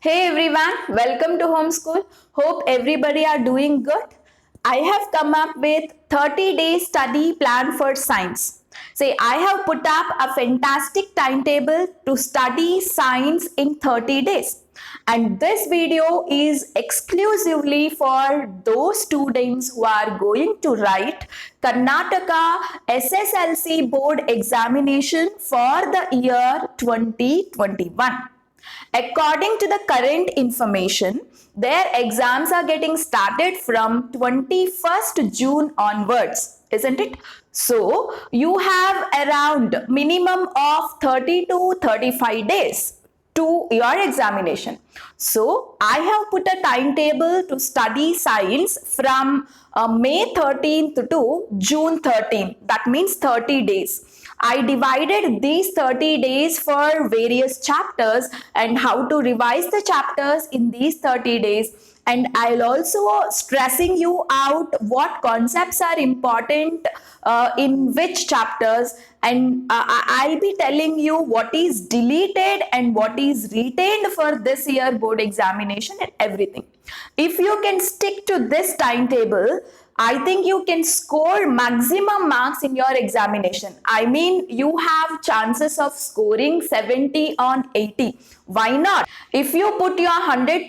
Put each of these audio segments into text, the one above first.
Hey everyone, welcome to Homeschool. Hope everybody are doing good. I have come up with 30-day study plan for science. Say, I have put up a fantastic timetable to study science in 30 days. And this video is exclusively for those students who are going to write Karnataka SSLC board examination for the year 2021. According to the current information, their exams are getting started from 21st June onwards, isn't it? So, you have around minimum of 30 to 35 days to your examination. So, I have put a timetable to study science from May 13th to June 13th. That means 30 days. I divided these 30 days for various chapters and how to revise the chapters in these 30 days. And I'll also stressing you out what concepts are important in which chapters, and I'll be telling you what is deleted and what is retained for this year board examination and everything. If you can stick to this timetable, I think you can score maximum marks in your examination. I mean, you have chances of scoring 70 on 80. Why not? If you put your 100%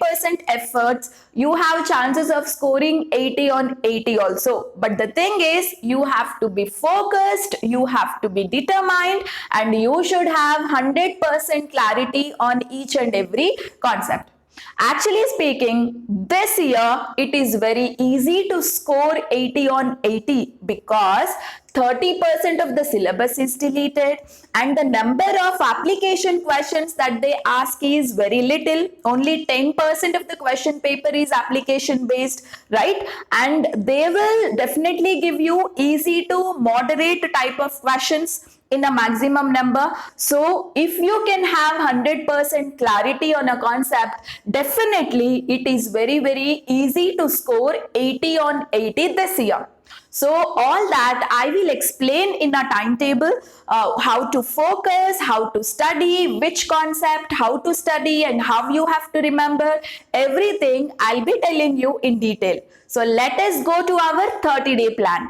efforts, you have chances of scoring 80 on 80 also. But the thing is, you have to be focused, you have to be determined, and you should have 100% clarity on each and every concept. Actually speaking, this year it is very easy to score 80 on 80 because 30% of the syllabus is deleted and the number of application questions that they ask is very little. Only 10% of the question paper is application based, right? And they will definitely give you easy to moderate type of questions in a maximum number. So if you can have 100% clarity on a concept, definitely it is very easy to score 80 on 80 this year. So all that I will explain in a timetable, how to focus, how to study, which concept, how to study, and how you have to remember everything. I'll be telling you in detail. So let us go to our 30-day plan.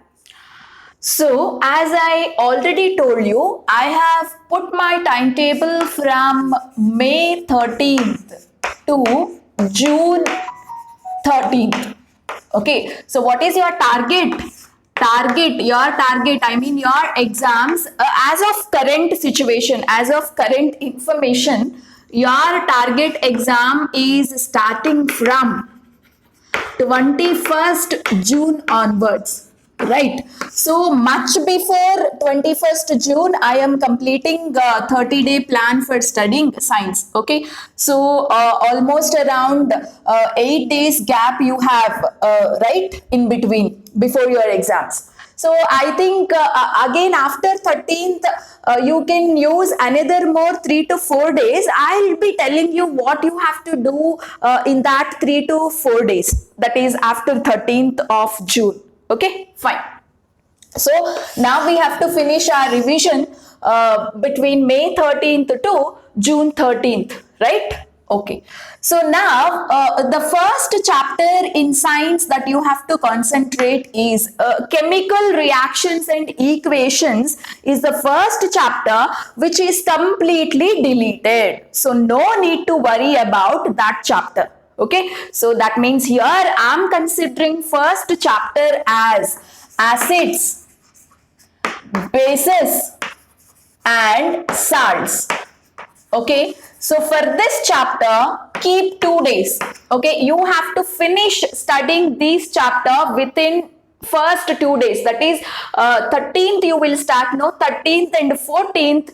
So, as I already told you, I have put my timetable from May 13th to June 13th. Okay, so what is your target? I mean your exams, as of current situation, as of current information, your target exam is starting from 21st June onwards, right? So much before 21st June, I am completing a 30-day plan for studying science. Okay, so almost around 8 days gap you have, right, in between before your exams. So I think again after 13th, you can use another more 3 to 4 days. I'll be telling you what you have to do in that 3 to 4 days. That is after 13th of June. Okay, fine. So now we have to finish our revision between May 13th to June 13th, right? Okay, so now the first chapter in science that you have to concentrate is chemical reactions and equations is the first chapter which is completely deleted. So no need to worry about that chapter. Okay, so that means here I am considering first chapter as acids, bases and salts. Okay, so for this chapter keep 2 days. Okay, you have to finish studying this chapter within first 2 days. That is 13th you will start. No, 13th and 14th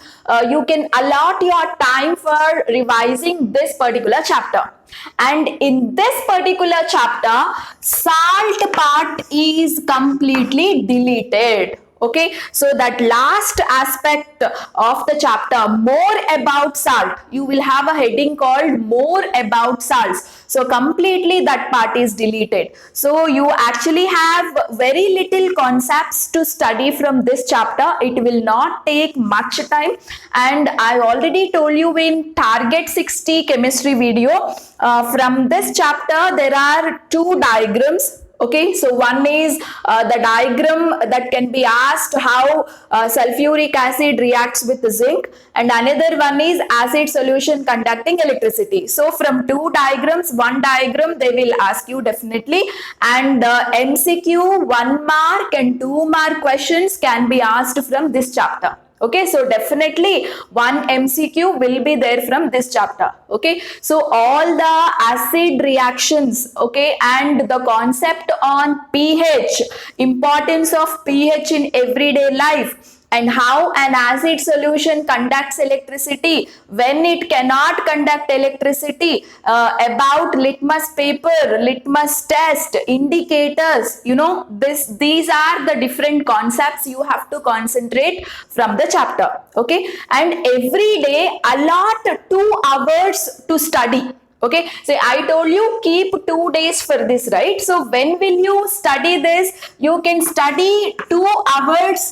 you can allot your time for revising this particular chapter. And in this particular chapter, salt part is completely deleted. Okay, so that last aspect of the chapter, more about salt, you will have a heading called more about salts. So completely that part is deleted. So you actually have very little concepts to study from this chapter. It will not take much time, and I already told you in target 60 chemistry video, from this chapter there are two diagrams. Okay, so one is the diagram that can be asked how sulfuric acid reacts with zinc, and another one is acid solution conducting electricity. So from two diagrams, one diagram they will ask you definitely, and MCQ 1 mark and 2 mark questions can be asked from this chapter. Okay, so definitely one MCQ will be there from this chapter. Okay, so all the acid reactions, okay, and the concept on pH, importance of pH in everyday life, and how an acid solution conducts electricity, when it cannot conduct electricity, about litmus paper, litmus test, indicators, these are the different concepts you have to concentrate from the chapter. Okay, and every day allot 2 hours to study. Okay, so I told you keep 2 days for this, right? So when will you study this? You can study 2 hours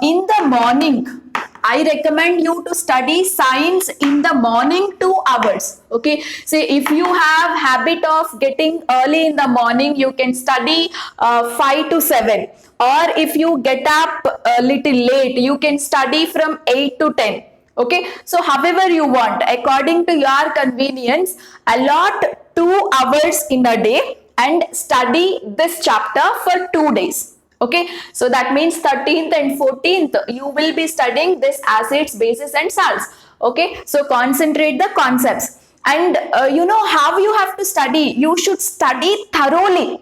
in the morning. I recommend you to study science in the morning 2 hours. Okay, so if you have habit of getting early in the morning, you can study 5 to 7, or if you get up a little late, you can study from 8 to 10. Okay, so however you want, according to your convenience, allot 2 hours in a day and study this chapter for 2 days. Okay, so that means 13th and 14th you will be studying this acids, bases and salts. Okay, so concentrate the concepts, and how you have to study. You should study thoroughly.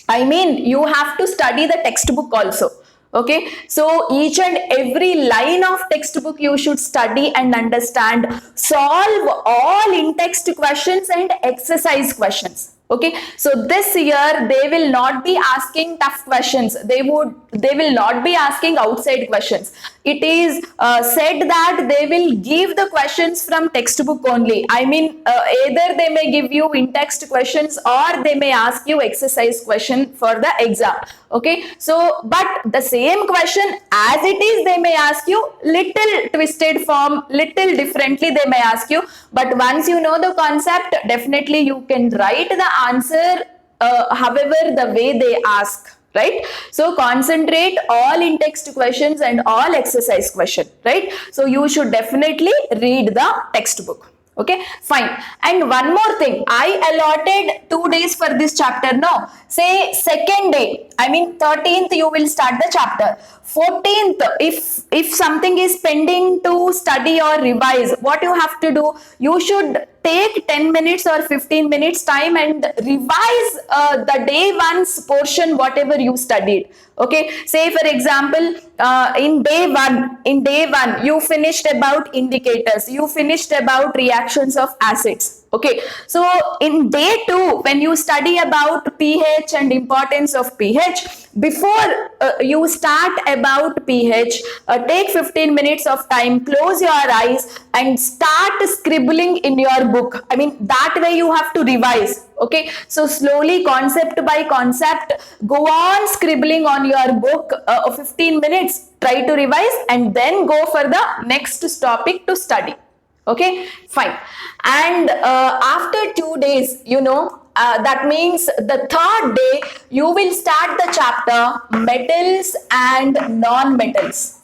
I mean, you have to study the textbook also. Okay, so each and every line of textbook you should study and understand. Solve all in-text questions and exercise questions. Okay, so this year they will not be asking tough questions. They will not be asking outside questions. It is said that they will give the questions from textbook only. I mean, either they may give you in-text questions or they may ask you exercise question for the exam. Okay, so but the same question as it is, they may ask you little twisted form, little differently they may ask you, but once you know the concept, definitely you can write the answer however the way they ask. Right, so concentrate all in text questions and all exercise question. Right, so you should definitely read the textbook. Okay, fine. And one more thing, I allotted 2 days for this chapter. No, say second day, I mean 13th you will start the chapter. 14th, if something is pending to study or revise, what you have to do, you should take 10 minutes or 15 minutes time and revise the day one's portion, whatever you studied. Okay, say for example, in day one you finished about indicators, you finished about reactions of acids. Okay, so in day 2, when you study about pH and importance of pH, before you start about pH, take 15 minutes of time, close your eyes and start scribbling in your book. I mean, that way you have to revise. Okay, so slowly, concept by concept, go on scribbling on your book 15 minutes, try to revise and then go for the next topic to study. Okay, fine. And after 2 days, that means the third day you will start the chapter metals and non-metals.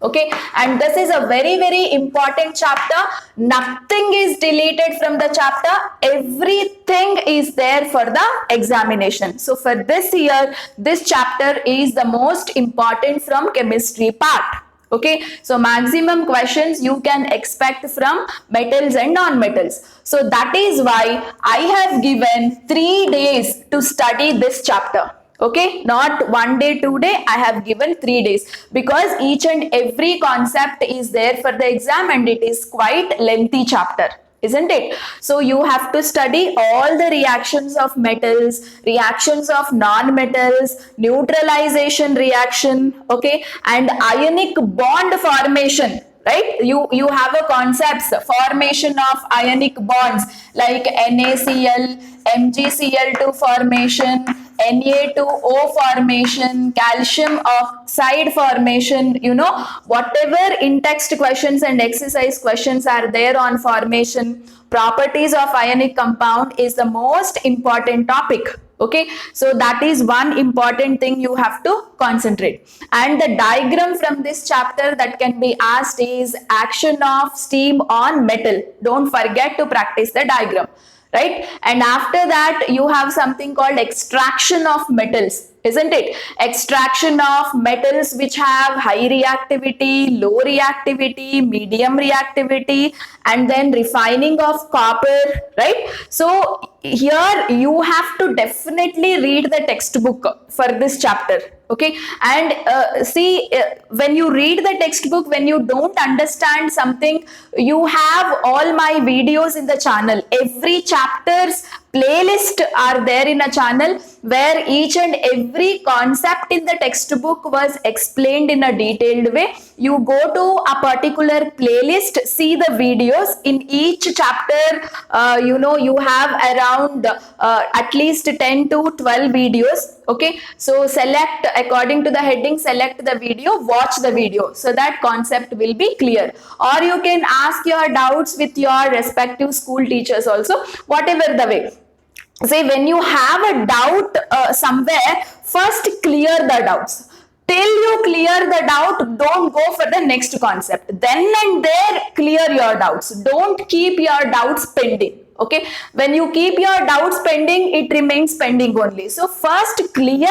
Okay, and this is a very, very important chapter. Nothing is deleted from the chapter. Everything is there for the examination. So for this year, this chapter is the most important from chemistry part. Okay, so maximum questions you can expect from metals and non-metals. So that is why I have given 3 days to study this chapter. Okay, not 1 day, 2 day, I have given 3 days, because each and every concept is there for the exam and it is quite lengthy chapter. isn't it? So you have to study all the reactions of metals, reactions of non-metals, neutralization reaction, okay, and ionic bond formation, right? You have a concepts formation of ionic bonds like NaCl, MgCl2 formation, Na2O formation, calcium oxide formation, whatever in-text questions and exercise questions are there on formation, properties of ionic compound is the most important topic. Okay, so that is one important thing you have to concentrate. And the diagram from this chapter that can be asked is action of steam on metal. Don't forget to practice the diagram, right? And after that you have something called extraction of metals, isn't it? Extraction of metals which have high reactivity, low reactivity, medium reactivity, and then refining of copper, right? So here you have to definitely read the textbook for this chapter, okay? And see, when you read the textbook, when you don't understand something, you have all my videos in the channel. Every chapter's playlist are there in a channel where each and every concept in the textbook was explained in a detailed way. You go to a particular playlist, see the videos in each chapter. You have around at least 10 to 12 videos, okay? So select according to the heading, select the video, watch the video, so that concept will be clear. Or you can ask your doubts with your respective school teachers also, whatever the way. Say when you have a doubt somewhere, first clear the doubts. Till you clear the doubt, don't go for the next concept. Then and there clear your doubts. Don't keep your doubts pending. Okay, when you keep your doubts pending, it remains pending only. So first clear,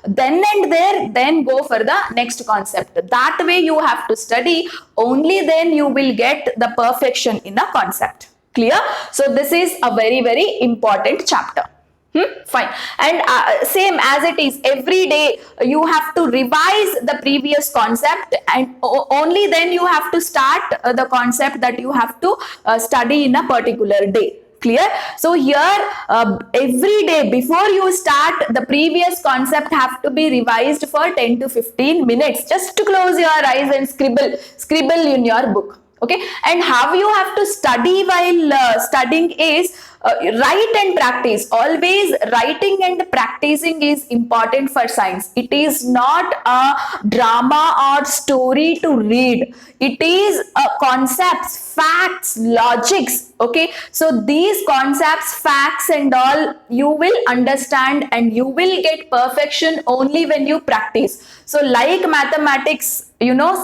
then and there, then go for the next concept. That way you have to study, only then you will get the perfection in a concept. Clear? So this is a very, very important chapter. Fine. And same as it is, every day you have to revise the previous concept, and only then you have to start the concept that you have to study in a particular day. Clear? So here every day before you start, the previous concept have to be revised for 10 to 15 minutes. Just to close your eyes and scribble in your book. Okay, and how you have to study while studying is write and practice. Always writing and practicing is important for science. It is not a drama or story to read. It is concepts, facts, logics. Okay, so these concepts, facts and all you will understand, and you will get perfection only when you practice. So like mathematics,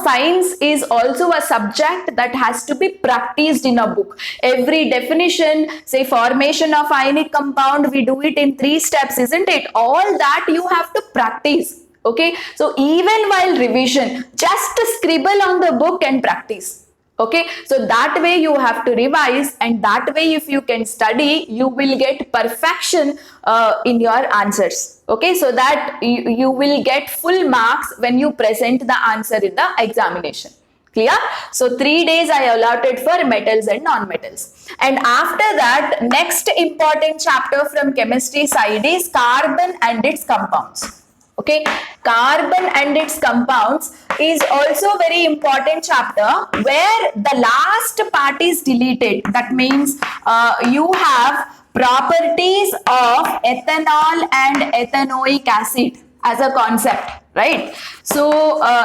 science is also a subject that has to be practiced in a book. Every definition, say formation of ionic compound, we do it in 3 steps, isn't it? All that you have to practice. Okay, so even while revision, just scribble on the book and practice. Okay, so that way you have to revise, and that way if you can study, you will get perfection in your answers. Okay, so that you will get full marks when you present the answer in the examination. Clear? So 3 days I allotted for metals and non-metals. And after that, next important chapter from chemistry side is carbon and its compounds. Okay, carbon and its compounds is also very important chapter where the last part is deleted. That means you have properties of ethanol and ethanoic acid as a concept, right? So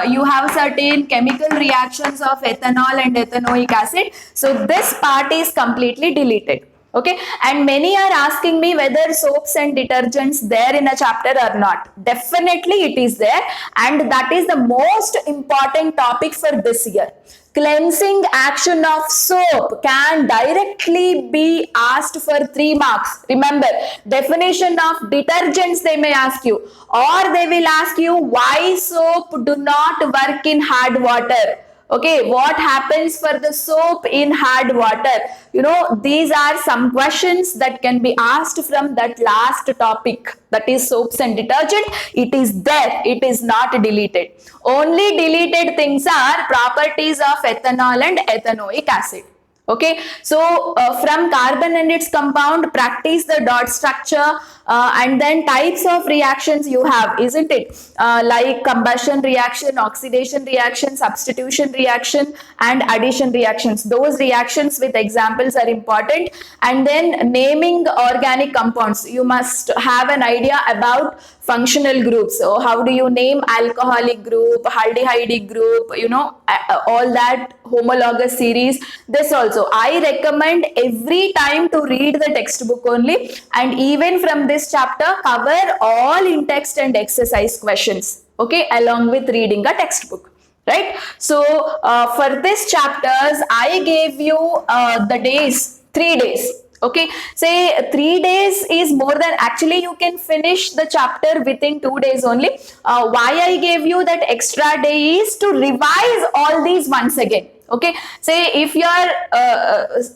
you have certain chemical reactions of ethanol and ethanoic acid. So this part is completely deleted. Okay, and many are asking me whether soaps and detergents there in a chapter or not. Definitely it is there, and that is the most important topic for this year. Cleansing action of soap can directly be asked for 3 marks. Remember, definition of detergents they may ask you, or they will ask you why soap do not work in hard water. Okay, what happens for the soap in hard water? These are some questions that can be asked from that last topic, that is soaps and detergent. It is there, it is not deleted. Only deleted things are properties of ethanol and ethanoic acid. Okay, so from carbon and its compound, practice the dot structure, and then types of reactions you have, isn't it? Like combustion reaction, oxidation reaction, substitution reaction, and addition reactions. Those reactions with examples are important. And then naming organic compounds. You must have an idea about functional groups. So how do you name alcoholic group, aldehyde group, all that homologous series. This also I recommend every time to read the textbook only, and even from this chapter cover all in text and exercise questions, okay, along with reading a textbook, right? So for this chapters I gave you the days, 3 days. Okay, say 3 days is more than, actually you can finish the chapter within 2 days only. Why I gave you that extra day is to revise all these once again. Okay, say if your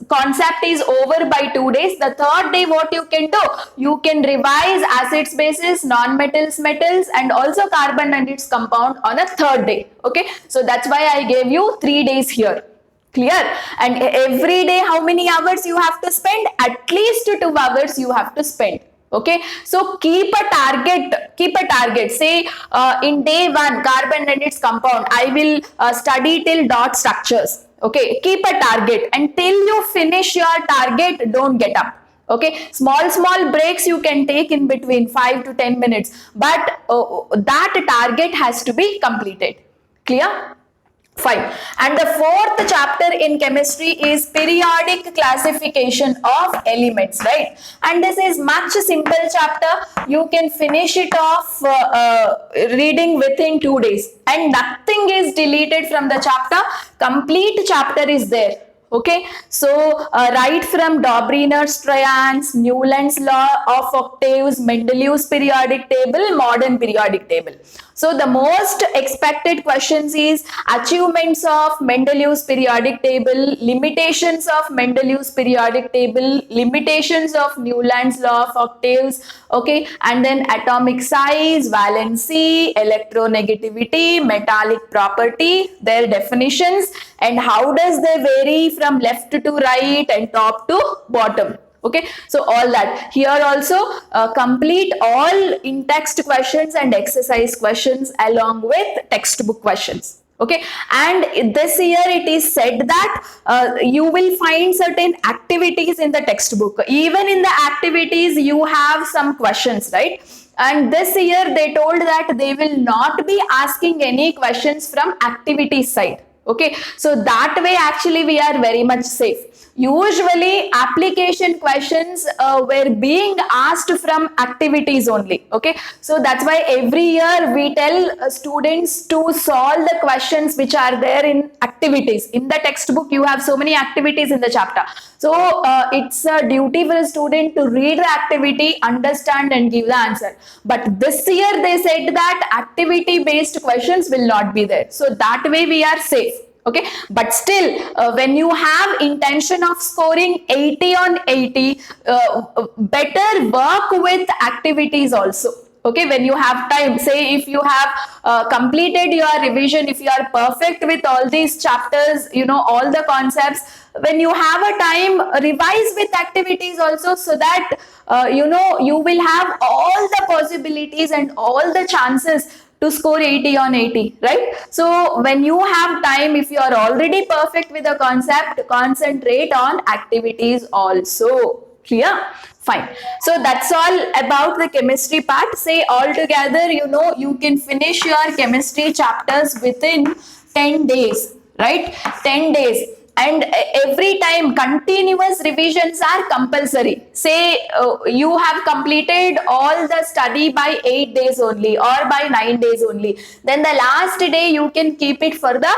concept is over by 2 days, the third day what you can do, you can revise acids, bases, non-metals, metals, and also carbon and its compound on a third day. Okay, so that's why I gave you 3 days here. Clear? And every day how many hours you have to spend? At least 2 hours you have to spend. Okay, so keep a target. Say in day 1 carbon and its compound I will study till dot structures. Okay, keep a target, and till you finish your target don't get up. Okay, small breaks you can take in between 5 to 10 minutes, but that target has to be completed. Clear? Fine. And the fourth chapter in chemistry is periodic classification of elements, right? And this is much simple chapter. You can finish it off reading within 2 days, and nothing is deleted from the chapter. Complete chapter is there. Okay, so right from Dobryner's triads, Newland's law of octaves, Mendeleev's periodic table, modern periodic table. So the most expected questions is achievements of Mendeleev's periodic table, limitations of Mendeleev's periodic table, limitations of Newland's law of octaves, okay, and then atomic size, valency, electronegativity, metallic property, their definitions, and how does they vary from left to right and top to bottom. Okay, so all that. Here also complete all in text questions and exercise questions along with textbook questions. Okay, and this year it is said that you will find certain activities in the textbook. Even in the activities you have some questions, right? And this year they told that they will not be asking any questions from activity side. Okay, so that way actually we are very much safe. Usually application questions were being asked from activities only. Okay, so that's why every year we tell students to solve the questions which are there in activities. In the textbook you have so many activities in the chapter, so it's a duty for a student to read the activity, understand and give the answer. But this year they said that activity based questions will not be there, so that way we are safe. Okay, but still when you have intention of scoring 80 on 80, better work with activities also. Okay, when you have time, say if you have completed your revision, if you are perfect with all these chapters, all the concepts, when you have a time, revise with activities also, so that you will have all the possibilities and all the chances to score 80 on 80, right? So when you have time, if you are already perfect with the concept, concentrate on activities also. Clear? Fine. So that's all about the chemistry part. Say all together, you can finish your chemistry chapters within 10 days, right? 10 days. And every time continuous revisions are compulsory. Say you have completed all the study by 8 days only or by 9 days only, then the last day you can keep it for the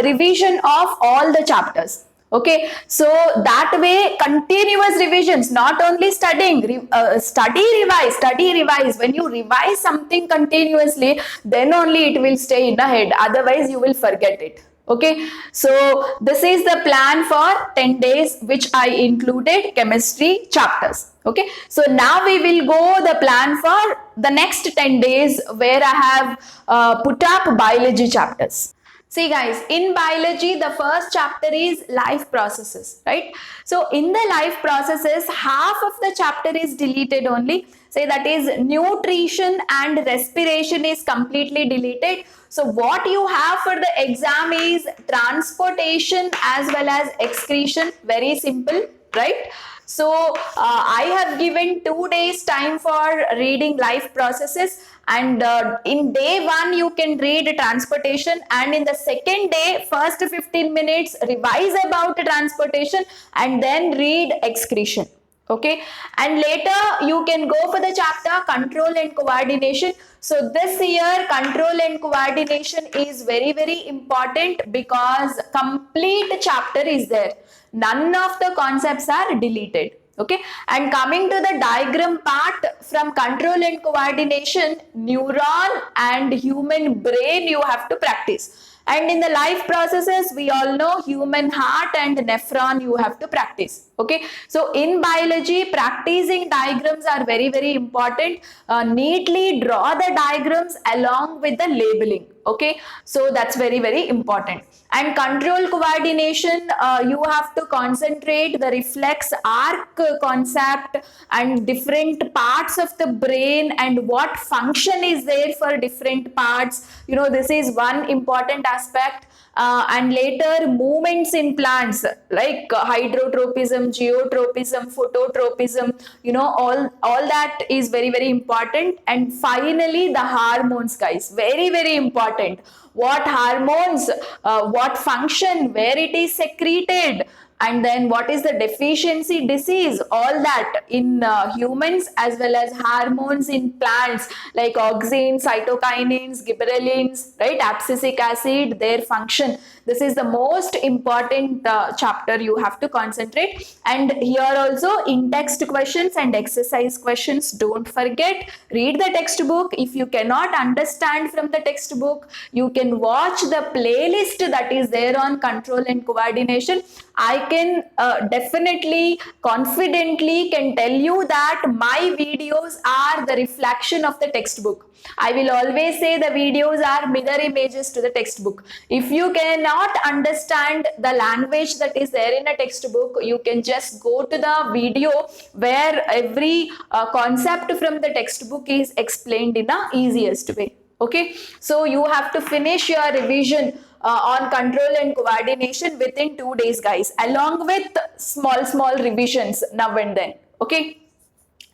revision of all the chapters. Okay, so that way continuous revisions, not only studying, study revise. When you revise something continuously, then only it will stay in the head, otherwise you will forget it. Okay, so this is the plan for 10 days which I included chemistry chapters. Okay, so now we will go the plan for the next 10 days where I have put up biology chapters. See guys, in biology, the first chapter is life processes, right? So in the life processes, half of the chapter is deleted only. Say that is nutrition and respiration is completely deleted. So what you have for the exam is transportation as well as excretion. Very simple, right? So I have given 2 days time for reading life processes, and in day one you can read transportation, and in the second day first 15 minutes revise about transportation and then read excretion. Okay, and later you can go for the chapter control and coordination. So this year control and coordination is very important because complete chapter is there, none of the concepts are deleted. Okay, and coming to the diagram part, from control and coordination, neuron and human brain you have to practice, and in the life processes we all know human heart and nephron you have to practice. Okay, so in biology practicing diagrams are very important. Neatly draw the diagrams along with the labeling. Okay, so that's very important. And control coordination, you have to concentrate the reflex arc concept and different parts of the brain and what function is there for different parts. You know, this is one important aspect. And later movements in plants like hydrotropism, geotropism, phototropism, you know, all that is very important. And finally the hormones guys, very important. What hormones, what function, where it is secreted, and then what is the deficiency disease, all that in humans, as well as hormones in plants like auxins, cytokinins, gibberellins, right, abscisic acid, their function. This is the most important chapter you have to concentrate. And here also in text questions and exercise questions, don't forget, read the textbook. If you cannot understand from the textbook, you can watch the playlist that is there on control and coordination. I can definitely, confidently can tell you that my videos are the reflection of the textbook. I will always say the videos are mirror images to the textbook. If you cannot understand the language that is there in a textbook, you can just go to the video where every concept from the textbook is explained in the easiest way. Okay, so you have to finish your revision on control and coordination within 2 days guys, along with small revisions now and then. Okay,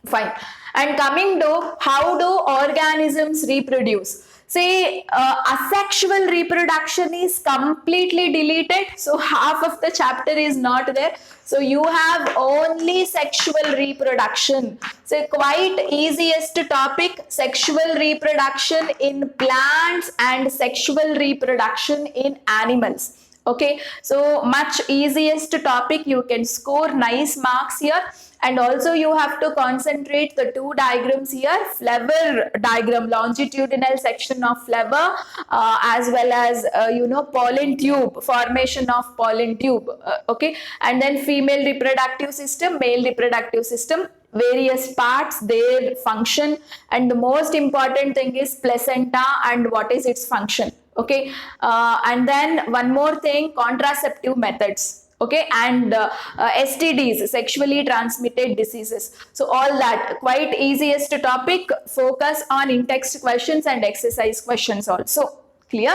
fine. And coming to how do organisms reproduce? Say asexual reproduction is completely deleted, so half of the chapter is not there. So you have only sexual reproduction. So quite easiest topic, sexual reproduction in plants and sexual reproduction in animals. Okay, so much easiest topic, you can score nice marks here. And also you have to concentrate the two diagrams here, flower diagram, longitudinal section of flower, as well as you know, pollen tube, formation of pollen tube. Okay, and then female reproductive system, male reproductive system, various parts, their function, and the most important thing is placenta and what is its function. Okay, and then one more thing, contraceptive methods. Okay, and STDs, sexually transmitted diseases. So all that, quite easiest topic. Focus on in-text questions and exercise questions also. Clear?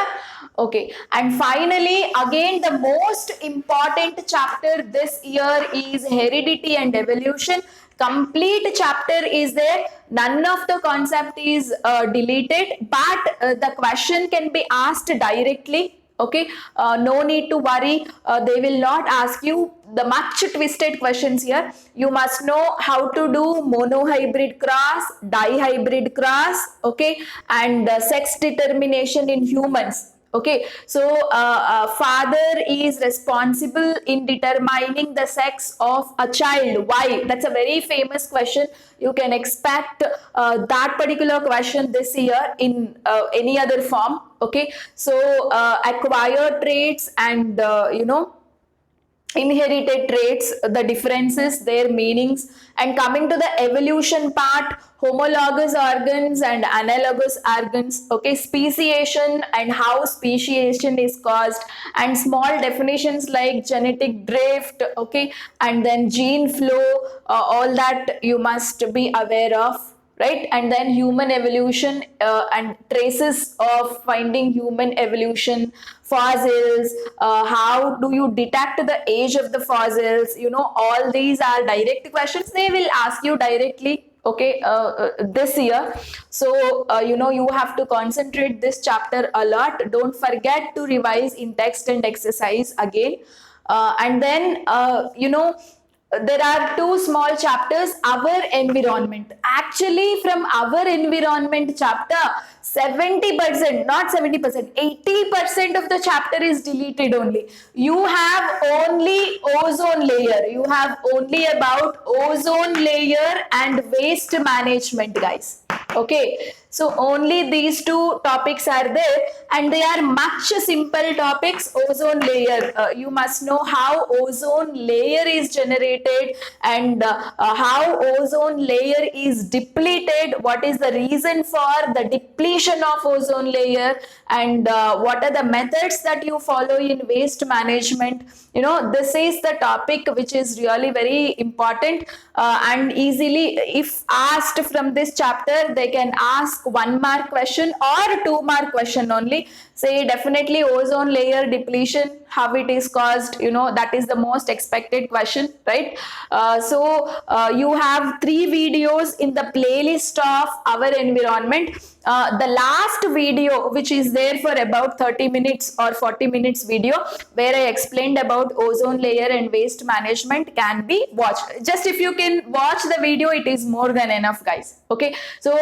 Okay, and finally again the most important chapter this year is heredity and evolution. Complete chapter is there, none of the concept is deleted, but the question can be asked directly. Okay, no need to worry, they will not ask you the much twisted questions here. You must know how to do monohybrid cross, dihybrid cross, okay, and sex determination in humans. Okay, so father is responsible in determining the sex of a child. Why? That's a very famous question. You can expect that particular question this year in any other form. Okay, so acquired traits and you know, inherited traits, the differences, their meanings, and coming to the evolution part, homologous organs and analogous organs, okay, speciation and how speciation is caused, and small definitions like genetic drift, okay, and then gene flow, all that you must be aware of, right? And then human evolution, and traces of finding human evolution, fossils, how do you detect the age of the fossils, all these are direct questions they will ask you directly, okay, this year. So you have to concentrate this chapter a lot. Don't forget to revise in text and exercise again. And then there are two small chapters. Our environment, actually from our environment chapter, 70%, not 70%, 80% of the chapter is deleted only. You have only ozone layer, you have only about ozone layer and waste management, guys. Okay, so only these two topics are there, and they are much simple topics. Ozone layer, you must know how ozone layer is generated, and how ozone layer is depleted, what is the reason for the depletion of ozone layer, and what are the methods that you follow in waste management. This is the topic which is really very important, and easily if asked from this chapter, they can ask 1 mark question or 2 mark question only. Say definitely ozone layer depletion, how it is caused, that is the most expected question, right? So you have 3 videos in the playlist of our environment. The last video, which is there for about 30 minutes or 40 minutes video, where I explained about ozone layer and waste management, can be watched. Just if you can watch the video, it is more than enough, guys. Okay, so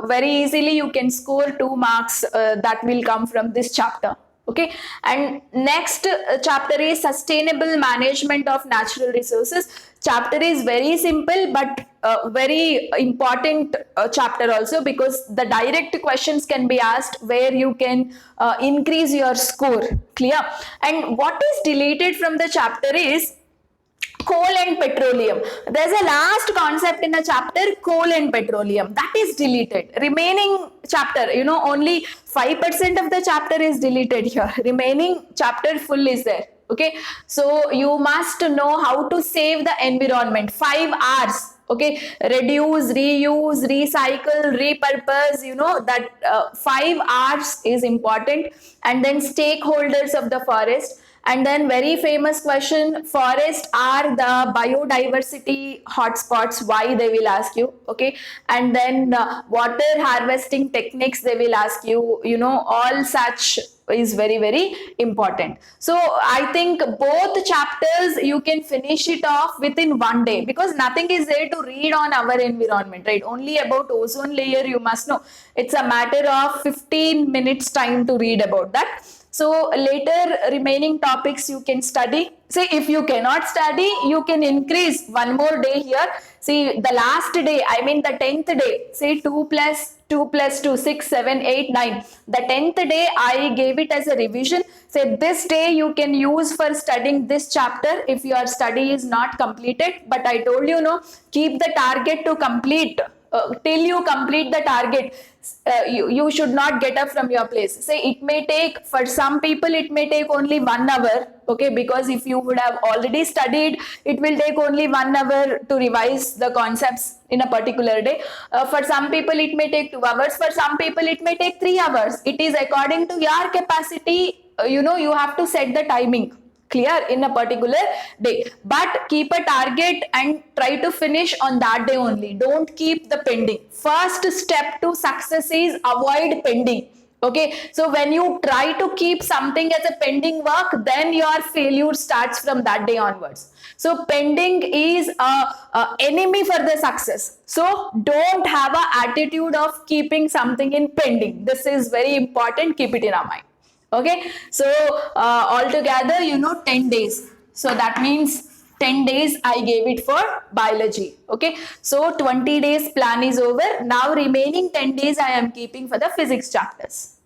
very easily you can score 2 marks that will come from this chapter. Okay, and next chapter is sustainable management of natural resources. Chapter is very simple, but very important chapter also, because the direct questions can be asked where you can increase your score. Clear? And what is deleted from the chapter is coal and petroleum. There's a last concept in the chapter, coal and petroleum, that is deleted. Remaining chapter, only 5% of the chapter is deleted here. Remaining chapter full is there. Okay, so you must know how to save the environment. 5 R's. Okay, reduce, reuse, recycle, repurpose, that 5 R's is important. And then stakeholders of the forest. And then very famous question, forests are the biodiversity hotspots, why they will ask you. Okay, and then water harvesting techniques they will ask you, all such is very, very important. So I think both chapters you can finish it off within 1 day, because nothing is there to read on our environment, right? Only about ozone layer you must know. It's a matter of 15 minutes time to read about that. So later remaining topics you can study. Say if you cannot study, you can increase 1 more day here. See the last day, I mean the 10th day, say 2 plus 2 plus 2, 6, 7, 8, 9. The 10th day I gave it as a revision. Say this day you can use for studying this chapter if your study is not completed. But I told you, keep the target to complete. Till you complete the target, you should not get up from your place. Say it may take, for some people it may take only 1 hour, okay, because if you would have already studied, it will take only 1 hour to revise the concepts in a particular day. For some people it may take 2 hours, for some people it may take 3 hours. It is according to your capacity. You have to set the timing. Clear? In a particular day, but keep a target and try to finish on that day only. Don't keep the pending. First step to success is avoid pending. Okay, so when you try to keep something as a pending work, then your failure starts from that day onwards. So pending is a enemy for the success. So don't have an attitude of keeping something in pending. This is very important. Keep it in our mind. Okay, so altogether 10 days, so that means 10 days I gave it for biology. Okay, so 20 days plan is over. Now remaining 10 days I am keeping for the physics chapters.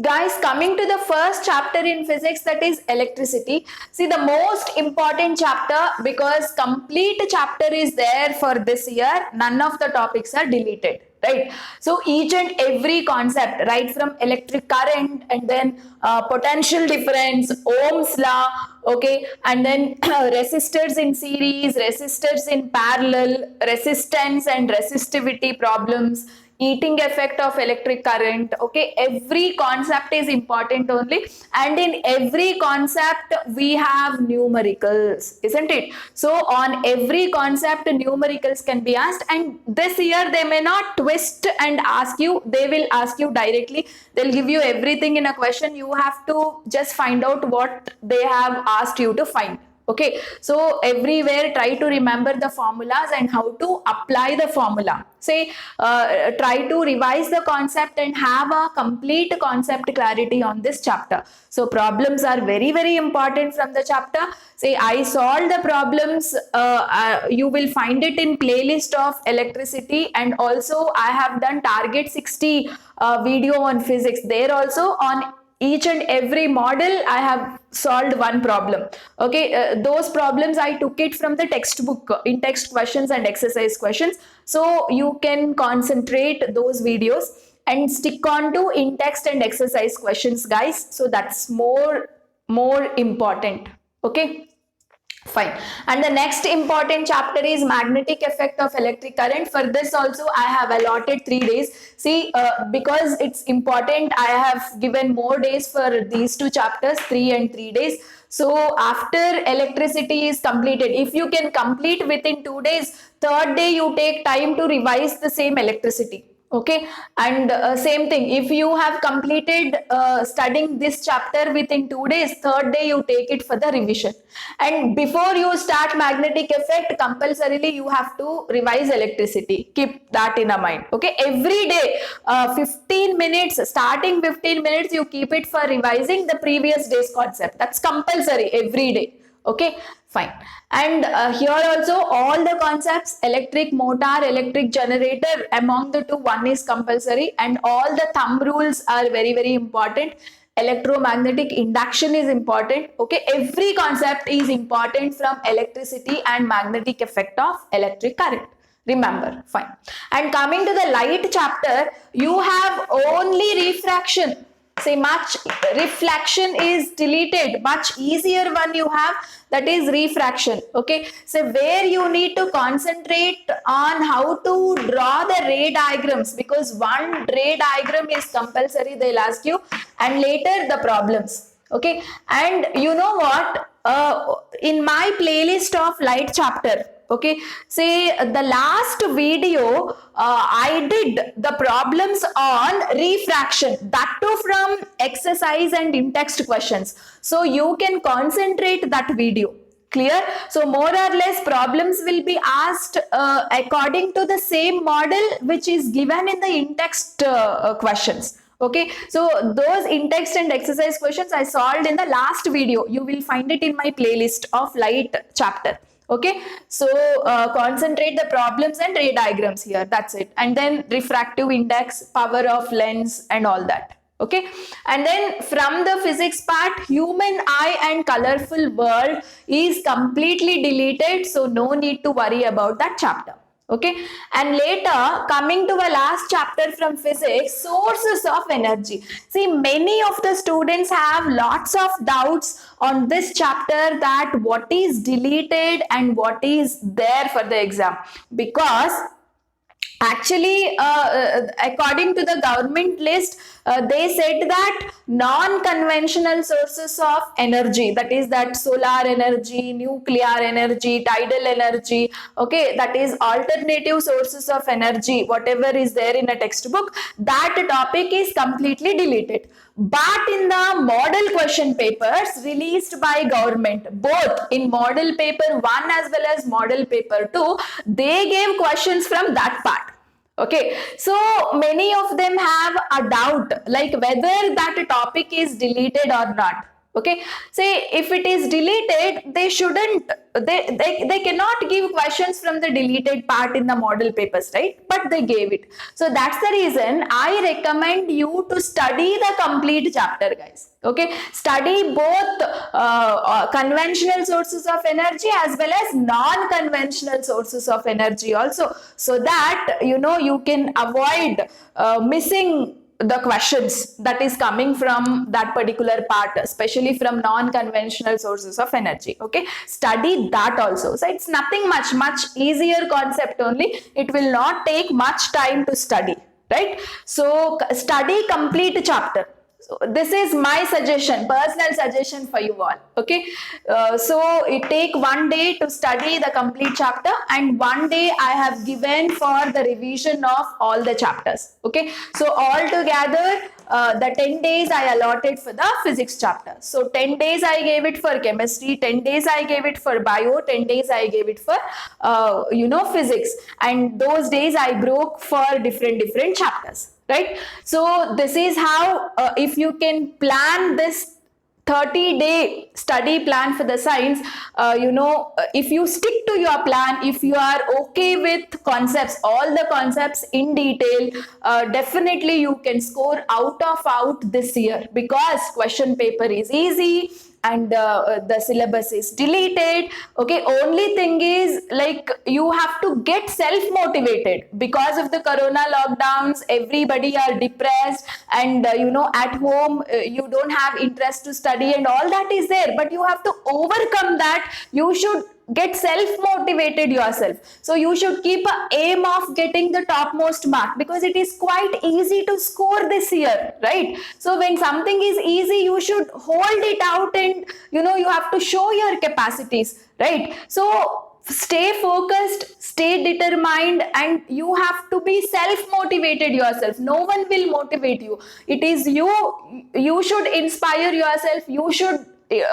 Guys, coming to the first chapter in physics, that is electricity. See, the most important chapter, because complete chapter is there for this year, none of the topics are deleted, right? So each and every concept, right from electric current, and then potential difference, Ohm's law, okay, and then resistors in series, resistors in parallel, resistance and resistivity problems, eating effect of electric current, okay, every concept is important only, and in every concept we have numericals, isn't it? So on every concept numericals can be asked, and this year they may not twist and ask you, they will ask you directly. They'll give you everything in a question, you have to just find out what they have asked you to find. Okay, so everywhere try to remember the formulas and how to apply the formula. Say try to revise the concept and have a complete concept clarity on this chapter. So problems are very, very important from the chapter. Say I solved the problems, you will find it in playlist of electricity, and also I have done target 60 video on physics. There also on each and every model I have solved one problem. Okay, those problems I took it from the textbook in text questions and exercise questions, so you can concentrate those videos and stick on to in text and exercise questions, guys. So that's more important. Okay, fine. And the next important chapter is magnetic effect of electric current. For this also I have allotted 3 days. See, because it's important, I have given more days for these two chapters, 3 and 3 days. So after electricity is completed, if you can complete within 2 days, third day you take time to revise the same electricity. Okay, and same thing, if you have completed studying this chapter within 2 days, third day you take it for the revision. And before you start magnetic effect, compulsorily you have to revise electricity, keep that in a mind. Okay, every day 15 minutes, starting 15 minutes you keep it for revising the previous day's concept. That's compulsory every day. Okay, fine. And here also all the concepts, electric motor, electric generator, among the two one is compulsory, and all the thumb rules are very, very important. Electromagnetic induction is important. Okay, every concept is important from electricity and magnetic effect of electric current, remember. Fine. And coming to the light chapter, you have only refraction. Say much reflection is deleted, much easier one you have, that is refraction. Okay, so where you need to concentrate on how to draw the ray diagrams, because one ray diagram is compulsory, they'll ask you, and later the problems. Okay, and you know what, in my playlist of light chapter, okay, say the last video I did the problems on refraction, that too from exercise and in text questions, so you can concentrate that video. Clear? So more or less problems will be asked according to the same model which is given in the in text questions. Okay, so those in text and exercise questions I solved in the last video, you will find it in my playlist of light chapter. Okay, so concentrate the problems and ray diagrams here, that's it. And then refractive index, power of lens, and all that. Okay, and then from the physics part, human eye and colorful world is completely deleted, so no need to worry about that chapter. Okay, and later coming to a last chapter from physics, sources of energy. See, many of the students have lots of doubts on this chapter, that what is deleted and what is there for the exam, because actually according to the government list, they said that non-conventional sources of energy, that is that solar energy, nuclear energy, tidal energy, okay, that is alternative sources of energy, whatever is there in a textbook, that topic is completely deleted. But in the model question papers released by government, both in model paper 1 as well as model paper 2, they gave questions from that part. Okay, so many of them have a doubt like whether that topic is deleted or not. Okay, say if it is deleted, they shouldn't they cannot give questions from the deleted part in the model papers, right? But they gave it. So that's the reason I recommend you to study the complete chapter, guys. Okay, study both conventional sources of energy as well as non-conventional sources of energy also, so that you can avoid missing the questions that is coming from that particular part, especially from non-conventional sources of energy. Okay, study that also. So it's nothing much easier concept only. It will not take much time to study, right? So study complete chapter. So this is my suggestion, personal suggestion for you all. Okay, so it take 1 day to study the complete chapter, and 1 day I have given for the revision of all the chapters. Okay, so all together the 10 days I allotted for the physics chapter. So 10 days I gave it for chemistry, 10 days I gave it for bio, 10 days I gave it for physics, and those days I broke for different chapters, right? So this is how if you can plan this 30-day study plan for the science, if you stick to your plan, if you are okay with concepts, all the concepts in detail, definitely you can score out this year, because question paper is easy and the syllabus is deleted. Okay, only thing is, like, you have to get self motivated. Because of the corona lockdowns, everybody are depressed, and at home you don't have interest to study, and all that is there, but you have to overcome that. You should get self motivated yourself. So you should keep a aim of getting the topmost mark, because it is quite easy to score this year, right? So when something is easy, you should hold it out, and you have to show your capacities, right? So stay focused, stay determined, and you have to be self motivated yourself. No one will motivate you. It is you should inspire yourself. You should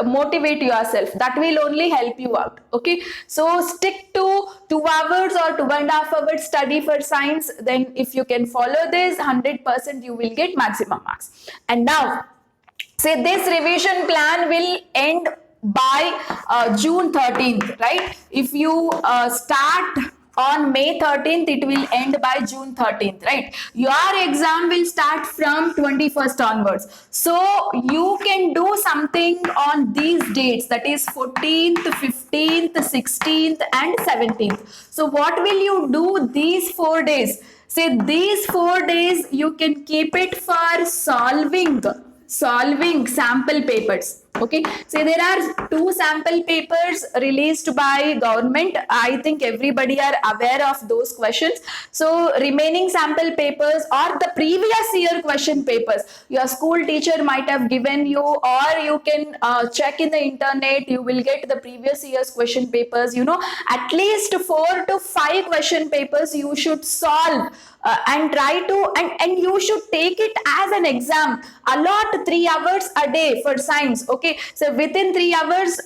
motivate yourself. That will only help you out. Okay, so stick to 2 hours or 2.5 hours study for science. Then if you can follow this 100%, you will get maximum marks. And now, say this revision plan will end by June 13th, right? If you start on May 13th, it will end by June 13th, right? Your exam will start from 21st onwards. So you can do something on these dates, that is 14th, 15th, 16th and 17th. So what will you do these 4 days? Say these 4 days you can keep it for solving sample papers. Okay, so there are 2 sample papers released by government. I think everybody are aware of those questions. So remaining sample papers or the previous year question papers, your school teacher might have given you, or you can check in the internet. You will get the previous year's question papers. At least 4 to 5 question papers you should solve, and try to, and you should take it as an exam. Allot 3 hours a day for science. Okay, so within 3 hours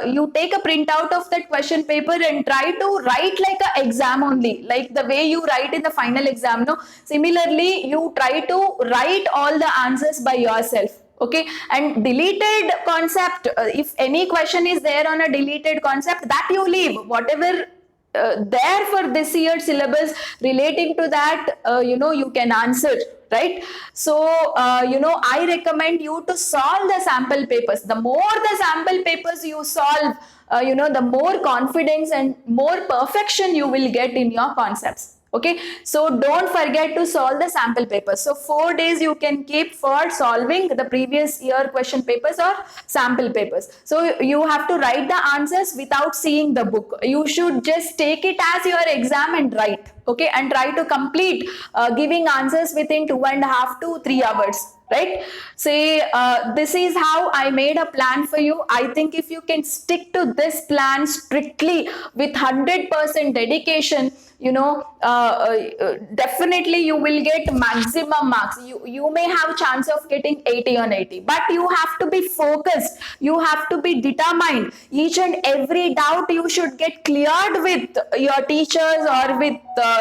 you take a printout of that question paper and try to write like an exam only, like the way you write in the final exam. Similarly, you try to write all the answers by yourself. Okay, and deleted concept, if any question is there on a deleted concept, that you leave. Whatever there for this year's syllabus relating to that, you can answer, right? So I recommend you to solve the sample papers. The more the sample papers you solve, the more confidence and more perfection you will get in your concepts. Okay, so don't forget to solve the sample papers. So 4 days you can keep for solving the previous year question papers or sample papers. So you have to write the answers without seeing the book. You should just take it as your exam and write. Okay, and try to complete giving answers within 2.5 to 3 hours, right? Say this is how I made a plan for you. I think if you can stick to this plan strictly with 100% dedication, definitely you will get maximum marks. You may have chance of getting 80 on 80, but you have to be focused. You have to be determined. Each and every doubt you should get cleared with your teachers or with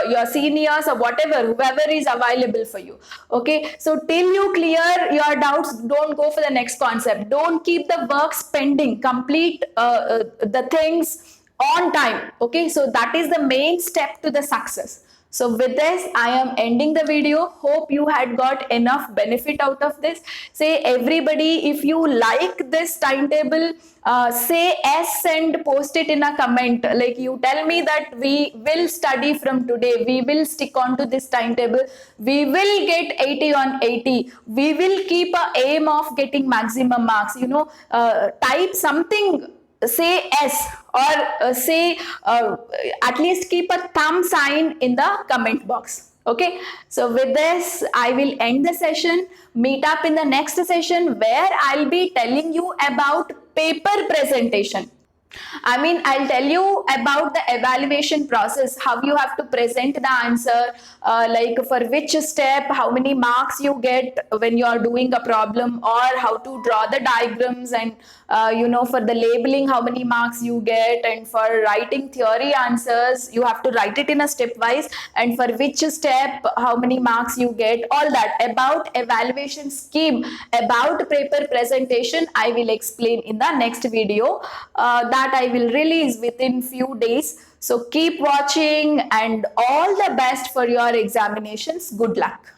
your seniors or whatever, whoever is available for you. Okay, so till you clear your doubts, don't go for the next concept. Don't keep the works pending. Complete the things on time. Okay, so that is the main step to the success. So with this, I am ending the video. Hope you had got enough benefit out of this. Say everybody, if you like this timetable, say yes and post it in a comment. Like you tell me that we will study from today. We will stick on to this timetable. We will get 80 on 80. We will keep a aim of getting maximum marks. Type something, say yes, or say at least keep a thumb sign in the comment box. Okay, so with this I will end the session. Meet up in the next session where I'll be telling you about paper presentation. I mean, I'll tell you about the evaluation process, how you have to present the answer, like for which step, how many marks you get when you are doing a problem, or how to draw the diagrams, and for the labeling, how many marks you get, and for writing theory answers, you have to write it in a stepwise, and for which step, how many marks you get, all that about evaluation scheme, about paper presentation, I will explain in the next video. That I will release within few days. So keep watching and all the best for your examinations. Good luck.